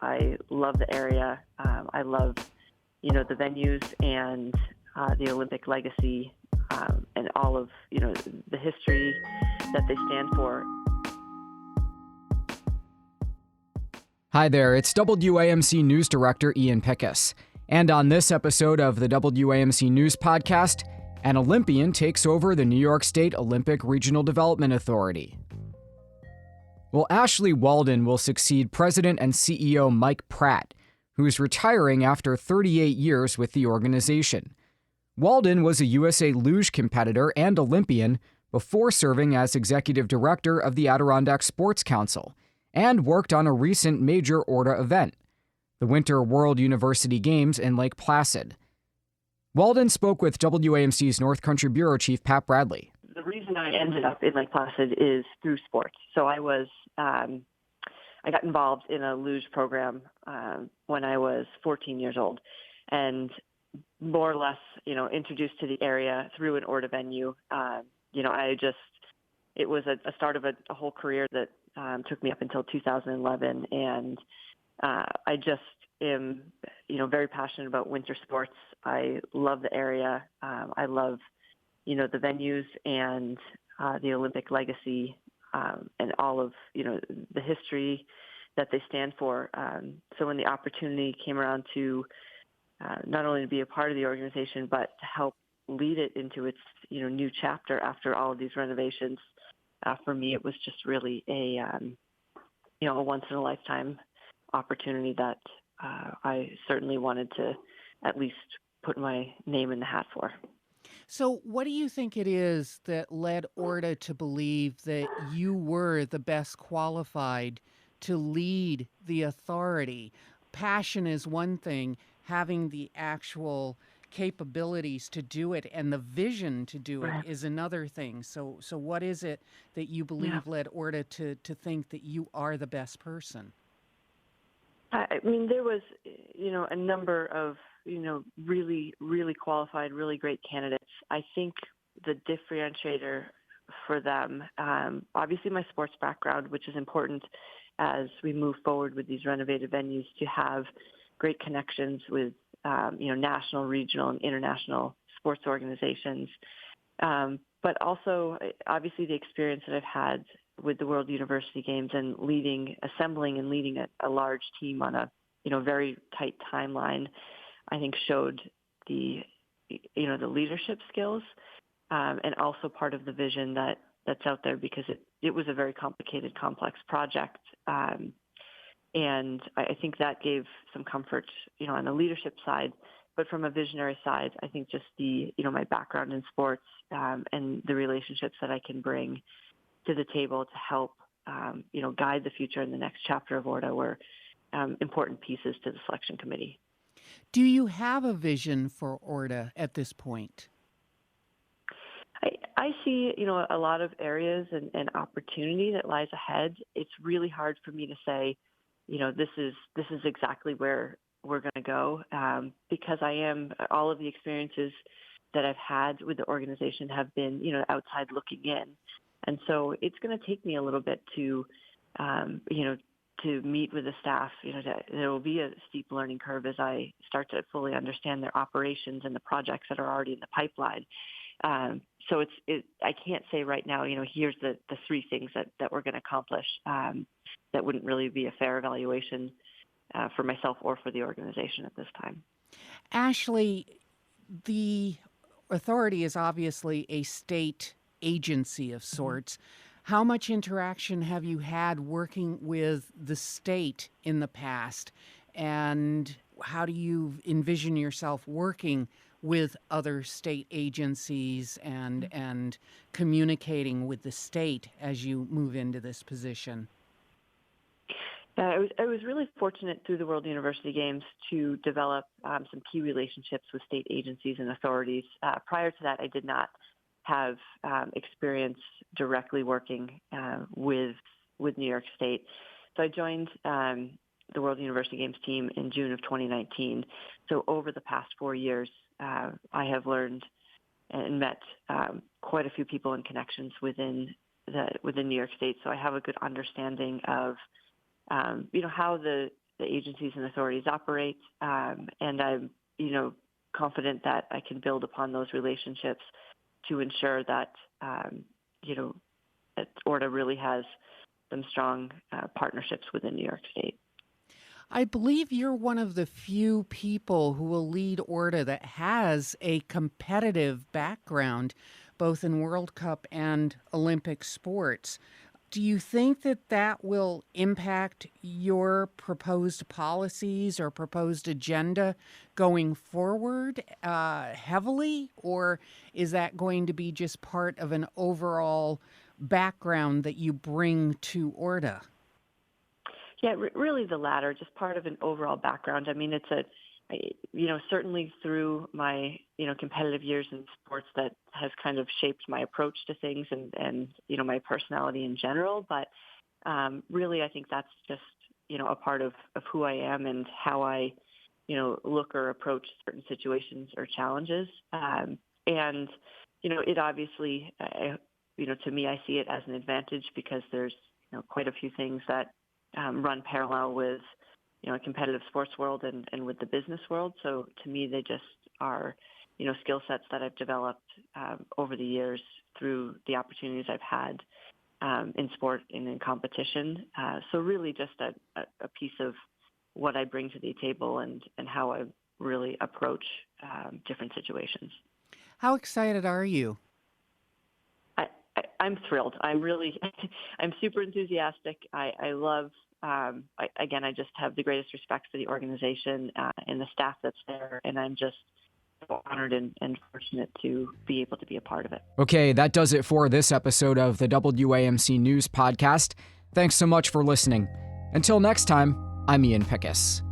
I love the area. I love, the venues and the Olympic legacy and all of, the history that they stand for. Hi there, it's WAMC News Director Ian Pickus. And on this episode of the WAMC News Podcast, an Olympian takes over the New York State Olympic Regional Development Authority. Well, Ashley Walden will succeed President and CEO Mike Pratt, who's retiring after 38 years with the organization. Walden was a USA Luge competitor and Olympian before serving as Executive Director of the Adirondack Sports Council, and worked on a recent major ORDA event, the Winter World University Games in Lake Placid. Walden spoke with WAMC's North Country Bureau Chief Pat Bradley. The reason I ended up in Lake Placid is through sports. So I got involved in a luge program when I was 14 years old, and more or less, introduced to the area through an ORDA venue. It was a start of a whole career that took me up until 2011, and I just am, very passionate about winter sports. I love the area. I love, the venues and the Olympic legacy and all of, the history that they stand for. So when the opportunity came around to not only to be a part of the organization, but to help lead it into its, new chapter after all of these renovations, for me, it was just really a once-in-a-lifetime opportunity that I certainly wanted to at least put my name in the hat for. So what do you think it is that led ORDA to believe that you were the best qualified to lead the authority? Passion is one thing, having the actual capabilities to do it and the vision to do it is another thing. So what is it that you believe led ORDA to think that you are the best person? I mean, there was, a number of, really, really qualified, really great candidates. I think the differentiator for them, obviously my sports background, which is important as we move forward with these renovated venues, to have great connections with, national, regional, and international sports organizations. But also, obviously, the experience that I've had with the World University Games and assembling and leading a large team on a, very tight timeline, I think showed the leadership skills and also part of the vision that's out there, because it was a very complicated, complex project. And I think that gave some comfort, on the leadership side. But from a visionary side, I think just my background in sports and the relationships that I can bring to the table to help, guide the future in the next chapter of ORDA were important pieces to the selection committee. Do you have a vision for ORDA at this point? I see, a lot of areas and opportunity that lies ahead. It's really hard for me to say, this is exactly where we're going to go, because all of the experiences that I've had with the organization have been, outside looking in. And so it's going to take me a little bit to meet with the staff. There will be a steep learning curve as I start to fully understand their operations and the projects that are already in the pipeline. So I can't say right now, here's the three things that we're going to accomplish. That wouldn't really be a fair evaluation for myself or for the organization at this time. Ashley, the authority is obviously a state agency of sorts. How much interaction have you had working with the state in the past? And how do you envision yourself working with other state agencies and communicating with the state as you move into this position? I was really fortunate through the World University Games to develop some key relationships with state agencies and authorities. Prior to that, I did not have experience directly working with New York State. So I joined the World University Games team in June of 2019. So over the past 4 years, I have learned and met quite a few people and connections within New York State. So I have a good understanding of how the the agencies and authorities operate, and I'm, confident that I can build upon those relationships to ensure that, that ORDA really has some strong partnerships within New York State. I believe you're one of the few people who will lead ORDA that has a competitive background, both in World Cup and Olympic sports. Do you think that will impact your proposed policies or proposed agenda going forward heavily, or is that going to be just part of an overall background that you bring to ORDA? Yeah, really the latter, just part of an overall background. I mean, certainly through my, competitive years in sports, that has kind of shaped my approach to things and my personality in general. But really, I think that's just, a part of who I am and how I, look or approach certain situations or challenges. It obviously, to me, I see it as an advantage because there's, quite a few things that run parallel with, a competitive sports world and with the business world. So to me, they just are, skill sets that I've developed over the years through the opportunities I've had in sport and in competition. So really just a piece of what I bring to the table and how I really approach different situations. How excited are you? I'm thrilled. I'm super enthusiastic. I love, I just have the greatest respect for the organization and the staff that's there, and I'm just honored and fortunate to be able to be a part of it. Okay, that does it for this episode of the WAMC News Podcast. Thanks so much for listening. Until next time, I'm Ian Pickus.